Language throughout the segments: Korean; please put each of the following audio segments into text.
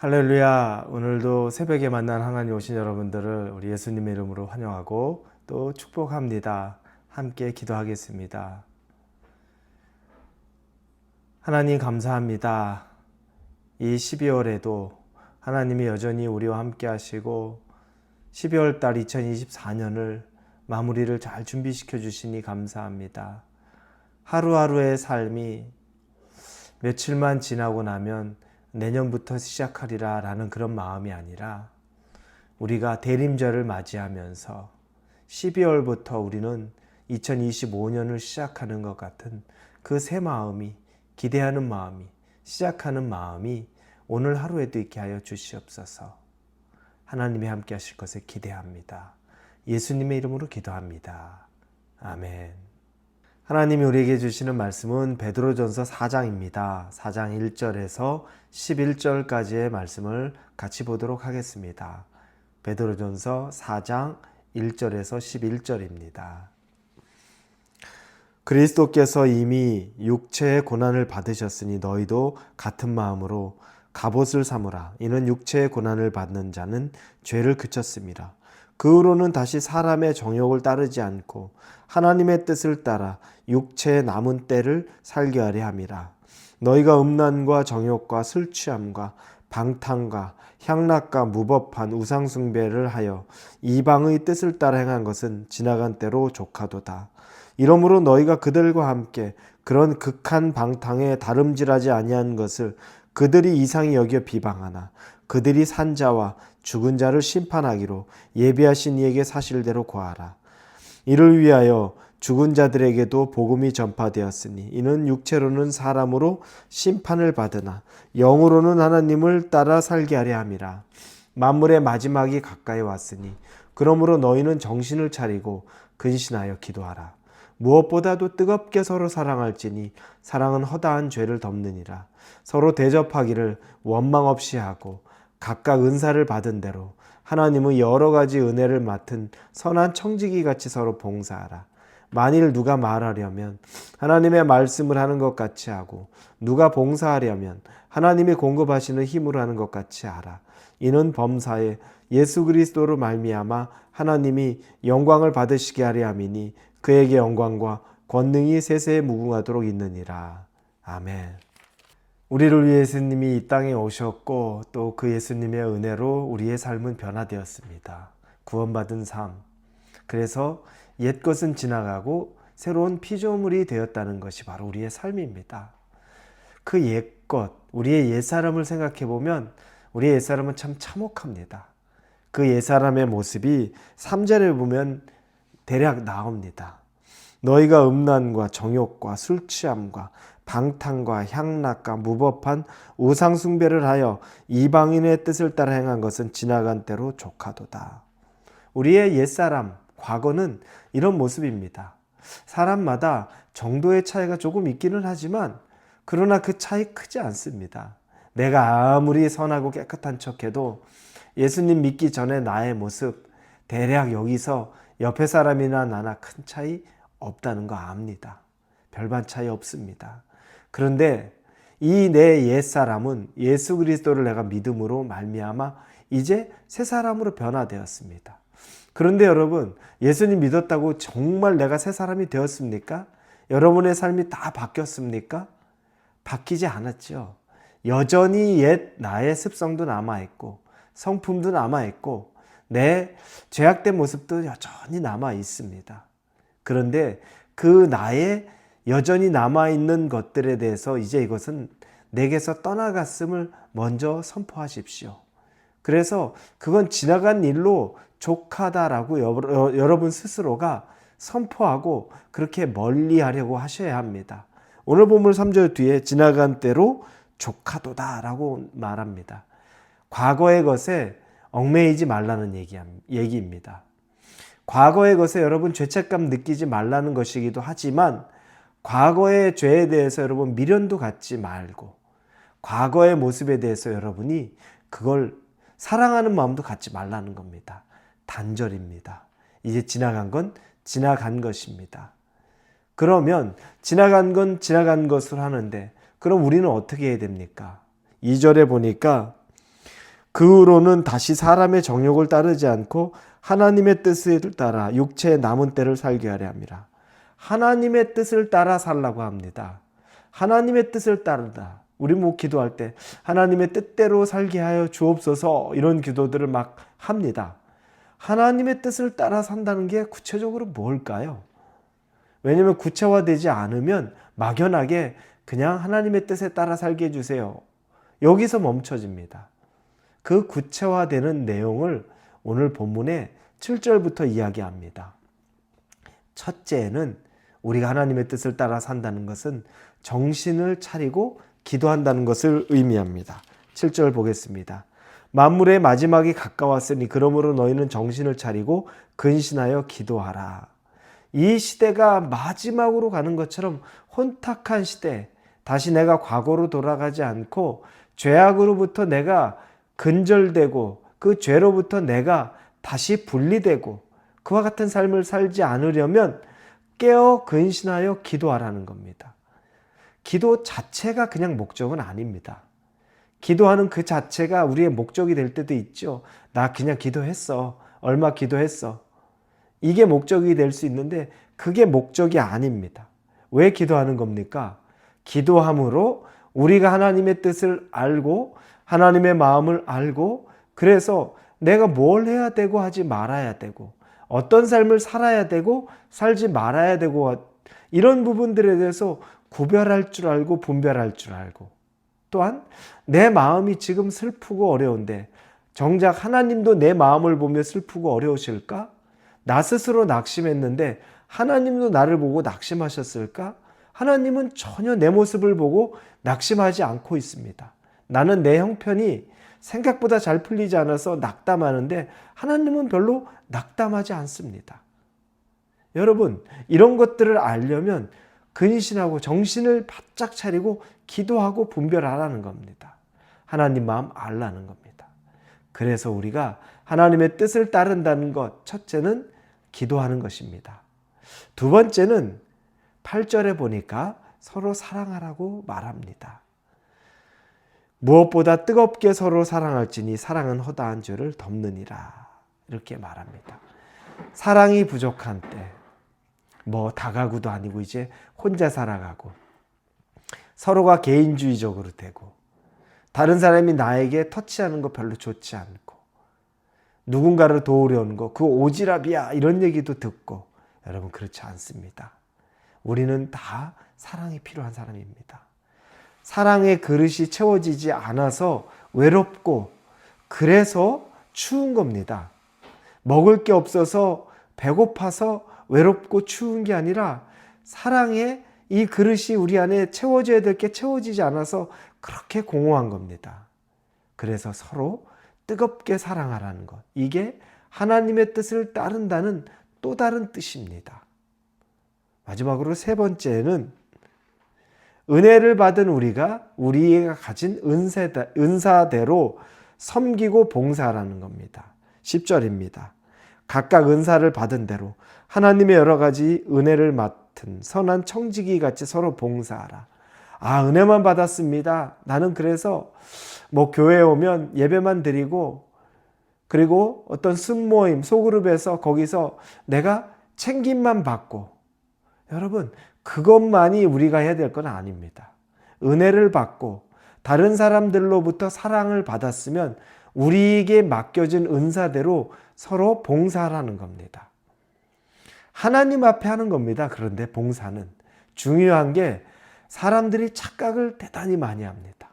할렐루야. 오늘도 새벽에 만난 하나님 오신 여러분들을 우리 예수님의 이름으로 환영하고 또 축복합니다. 함께 기도하겠습니다. 하나님 감사합니다. 이 12월에도 하나님이 여전히 우리와 함께 하시고 12월 달 2024년을 마무리를 잘 준비시켜 주시니 감사합니다. 하루하루의 삶이 며칠만 지나고 나면 내년부터 시작하리라 라는 그런 마음이 아니라 우리가 대림절을 맞이하면서 12월부터 우리는 2025년을 시작하는 것 같은 그 새 마음이, 기대하는 마음이, 시작하는 마음이 오늘 하루에도 있게 하여 주시옵소서. 하나님이 함께 하실 것을 기대합니다. 예수님의 이름으로 기도합니다. 아멘. 하나님이 우리에게 주시는 말씀은 베드로전서 4장입니다. 4장 1절에서 11절까지의 말씀을 같이 보도록 하겠습니다. 베드로전서 4장 1절에서 11절입니다. 그리스도께서 이미 육체의 고난을 받으셨으니 너희도 같은 마음으로 갑옷을 삼으라. 이는 육체의 고난을 받는 자는 죄를 그쳤습니다. 그 후로는 다시 사람의 정욕을 따르지 않고 하나님의 뜻을 따라 육체의 남은 때를 살게 하려 함이라. 너희가 음란과 정욕과 술 취함과 방탕과 향락과 무법한 우상 숭배를 하여 이방의 뜻을 따라 행한 것은 지나간 때로 족하도다. 이러므로 너희가 그들과 함께 그런 극한 방탕에 다름질하지 아니한 것을 그들이 이상히 여겨 비방하나 그들이 산 자와 죽은 자를 심판하기로 예비하신 이에게 사실대로 고하라. 이를 위하여 죽은 자들에게도 복음이 전파되었으니 이는 육체로는 사람으로 심판을 받으나 영으로는 하나님을 따라 살게 하려 함이라. 만물의 마지막이 가까이 왔으니 그러므로 너희는 정신을 차리고 근신하여 기도하라. 무엇보다도 뜨겁게 서로 사랑할지니 사랑은 허다한 죄를 덮느니라. 서로 대접하기를 원망 없이 하고 각각 은사를 받은 대로 하나님의 여러 가지 은혜를 맡은 선한 청지기 같이 서로 봉사하라. 만일 누가 말하려면 하나님의 말씀을 하는 것 같이 하고 누가 봉사하려면 하나님이 공급하시는 힘으로 하는 것 같이 하라. 이는 범사에 예수 그리스도로 말미암아 하나님이 영광을 받으시게 하려 함이니 그에게 영광과 권능이 세세에 무궁하도록 있느니라. 아멘. 우리를 위해 예수님이 이 땅에 오셨고 또 그 예수님의 은혜로 우리의 삶은 변화되었습니다. 구원받은 삶. 그래서 옛것은 지나가고 새로운 피조물이 되었다는 것이 바로 우리의 삶입니다. 그 옛것, 우리의 옛사람을 생각해 보면 우리의 옛사람은 참 참혹합니다. 그 옛사람의 모습이 3절에 보면 대략 나옵니다. 너희가 음란과 정욕과 술 취함과 방탕과 향락과 무법한 우상 숭배를 하여 이방인의 뜻을 따라 행한 것은 지나간 때로 족하도다. 우리의 옛사람, 과거는 이런 모습입니다. 사람마다 정도의 차이가 조금 있기는 하지만 그러나 그 차이 크지 않습니다. 내가 아무리 선하고 깨끗한 척해도 예수님 믿기 전에 나의 모습 대략 여기서 옆에 사람이나 나나 큰 차이 없다는 거 압니다. 별반 차이 없습니다. 그런데 이 내 옛사람은 예수 그리스도를 내가 믿음으로 말미암아 이제 새 사람으로 변화되었습니다. 그런데 여러분, 예수님 믿었다고 정말 내가 새 사람이 되었습니까? 여러분의 삶이 다 바뀌었습니까? 바뀌지 않았죠. 여전히 옛 나의 습성도 남아있고 성품도 남아있고 내 죄악된 모습도 여전히 남아있습니다. 그런데 그 나의 여전히 남아있는 것들에 대해서 이제 이것은 내게서 떠나갔음을 먼저 선포하십시오. 그래서 그건 지나간 일로 족하다라고 여러분 스스로가 선포하고 그렇게 멀리하려고 하셔야 합니다. 오늘 본문 3절 뒤에 지나간 때로 족하도다라고 말합니다. 과거의 것에 얽매이지 말라는 얘기입니다. 과거의 것에 여러분 죄책감 느끼지 말라는 것이기도 하지만 과거의 죄에 대해서 여러분 미련도 갖지 말고 과거의 모습에 대해서 여러분이 그걸 사랑하는 마음도 갖지 말라는 겁니다. 단절입니다. 이제 지나간 건 지나간 것입니다. 그러면 지나간 건 지나간 것으로 하는데 그럼 우리는 어떻게 해야 됩니까? 2절에 보니까 그 후로는 다시 사람의 정욕을 따르지 않고 하나님의 뜻을 따라 육체의 남은 때를 살게 하려 함이라. 하나님의 뜻을 따라 살라고 합니다. 하나님의 뜻을 따르다. 우리 기도할 때 하나님의 뜻대로 살게 하여 주옵소서 이런 기도들을 막 합니다. 하나님의 뜻을 따라 산다는 게 구체적으로 뭘까요? 왜냐하면 구체화되지 않으면 막연하게 그냥 하나님의 뜻에 따라 살게 해주세요. 여기서 멈춰집니다. 그 구체화되는 내용을 오늘 본문의 7절부터 이야기합니다. 첫째는 우리가 하나님의 뜻을 따라 산다는 것은 정신을 차리고 기도한다는 것을 의미합니다. 7절 보겠습니다. 만물의 마지막이 가까웠으니 그러므로 너희는 정신을 차리고 근신하여 기도하라. 이 시대가 마지막으로 가는 것처럼 혼탁한 시대, 다시 내가 과거로 돌아가지 않고 죄악으로부터 내가 근절되고 그 죄로부터 내가 다시 분리되고 그와 같은 삶을 살지 않으려면 깨어 근신하여 기도하라는 겁니다. 기도 자체가 그냥 목적은 아닙니다. 기도하는 그 자체가 우리의 목적이 될 때도 있죠. 나 그냥 기도했어. 얼마 기도했어. 이게 목적이 될 수 있는데 그게 목적이 아닙니다. 왜 기도하는 겁니까? 기도함으로 우리가 하나님의 뜻을 알고 하나님의 마음을 알고 그래서 내가 뭘 해야 되고 하지 말아야 되고 어떤 삶을 살아야 되고 살지 말아야 되고 이런 부분들에 대해서 구별할 줄 알고 분별할 줄 알고 또한 내 마음이 지금 슬프고 어려운데 정작 하나님도 내 마음을 보며 슬프고 어려우실까? 나 스스로 낙심했는데 하나님도 나를 보고 낙심하셨을까? 하나님은 전혀 내 모습을 보고 낙심하지 않고 있습니다. 나는 내 형편이 생각보다 잘 풀리지 않아서 낙담하는데 하나님은 별로 낙담하지 않습니다. 여러분, 이런 것들을 알려면 근신하고 정신을 바짝 차리고 기도하고 분별하라는 겁니다. 하나님 마음 알라는 겁니다. 그래서 우리가 하나님의 뜻을 따른다는 것, 첫째는 기도하는 것입니다. 두 번째는 8절에 보니까 서로 사랑하라고 말합니다. 무엇보다 뜨겁게 서로 사랑할지니 사랑은 허다한 죄를 덮느니라. 이렇게 말합니다. 사랑이 부족한 때, 다가구도 아니고 이제 혼자 살아가고 서로가 개인주의적으로 되고 다른 사람이 나에게 터치하는 거 별로 좋지 않고 누군가를 도우려는 거 그거 오지랖이야 이런 얘기도 듣고 여러분 그렇지 않습니다. 우리는 다 사랑이 필요한 사람입니다. 사랑의 그릇이 채워지지 않아서 외롭고 그래서 추운 겁니다. 먹을 게 없어서 배고파서 외롭고 추운 게 아니라 사랑의 이 그릇이 우리 안에 채워져야 될 게 채워지지 않아서 그렇게 공허한 겁니다. 그래서 서로 뜨겁게 사랑하라는 것. 이게 하나님의 뜻을 따른다는 또 다른 뜻입니다. 마지막으로 세 번째는 은혜를 받은 우리가 가진 은사대로 섬기고 봉사하라는 겁니다. 10절입니다. 각각 은사를 받은 대로 하나님의 여러 가지 은혜를 맡은 선한 청지기 같이 서로 봉사하라. 은혜만 받았습니다. 나는 그래서 교회에 오면 예배만 드리고 그리고 어떤 순모임, 소그룹에서 거기서 내가 챙김만 받고 여러분 그것만이 우리가 해야 될 건 아닙니다. 은혜를 받고 다른 사람들로부터 사랑을 받았으면 우리에게 맡겨진 은사대로 서로 봉사하라는 겁니다. 하나님 앞에 하는 겁니다. 그런데 봉사는 중요한 게 사람들이 착각을 대단히 많이 합니다.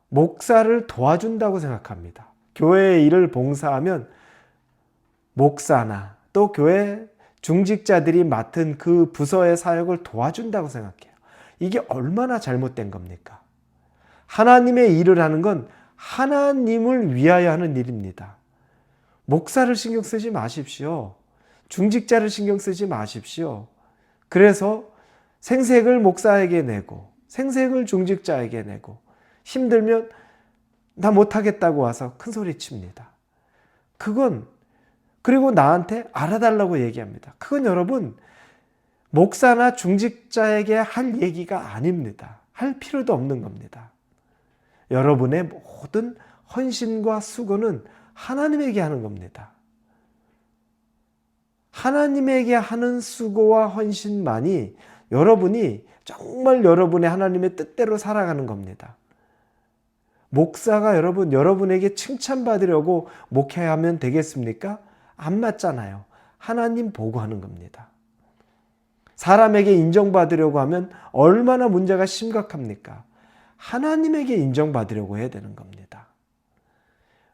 목사를 도와준다고 생각합니다. 교회의 일을 봉사하면 목사나 또 교회 중직자들이 맡은 그 부서의 사역을 도와준다고 생각해요. 이게 얼마나 잘못된 겁니까? 하나님의 일을 하는 건 하나님을 위하여 하는 일입니다. 목사를 신경 쓰지 마십시오. 중직자를 신경 쓰지 마십시오. 그래서 생색을 목사에게 내고 생색을 중직자에게 내고 힘들면 나 못하겠다고 와서 큰 소리 칩니다. 그리고 나한테 알아달라고 얘기합니다. 그건 여러분 목사나 중직자에게 할 얘기가 아닙니다. 할 필요도 없는 겁니다. 여러분의 모든 헌신과 수고는 하나님에게 하는 겁니다. 하나님에게 하는 수고와 헌신만이 여러분이 정말 여러분의 하나님의 뜻대로 살아가는 겁니다. 목사가 여러분에게 칭찬받으려고 목회하면 되겠습니까? 안 맞잖아요. 하나님 보고 하는 겁니다. 사람에게 인정받으려고 하면 얼마나 문제가 심각합니까? 하나님에게 인정받으려고 해야 되는 겁니다.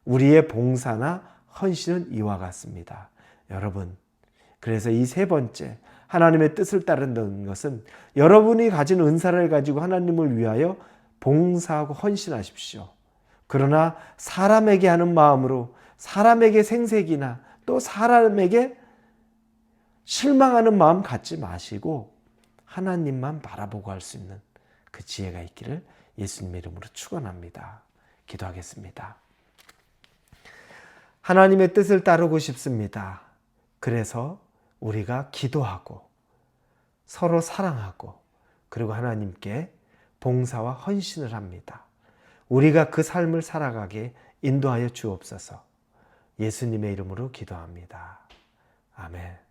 우리의 봉사나 헌신은 이와 같습니다. 여러분, 그래서 이 세 번째, 하나님의 뜻을 따른다는 것은 여러분이 가진 은사를 가지고 하나님을 위하여 봉사하고 헌신하십시오. 그러나 사람에게 하는 마음으로 사람에게 생색이나 또 사람에게 실망하는 마음 갖지 마시고 하나님만 바라보고 할 수 있는 그 지혜가 있기를 예수님의 이름으로 축원합니다. 기도하겠습니다. 하나님의 뜻을 따르고 싶습니다. 그래서 우리가 기도하고 서로 사랑하고 그리고 하나님께 봉사와 헌신을 합니다. 우리가 그 삶을 살아가게 인도하여 주옵소서. 예수님의 이름으로 기도합니다. 아멘.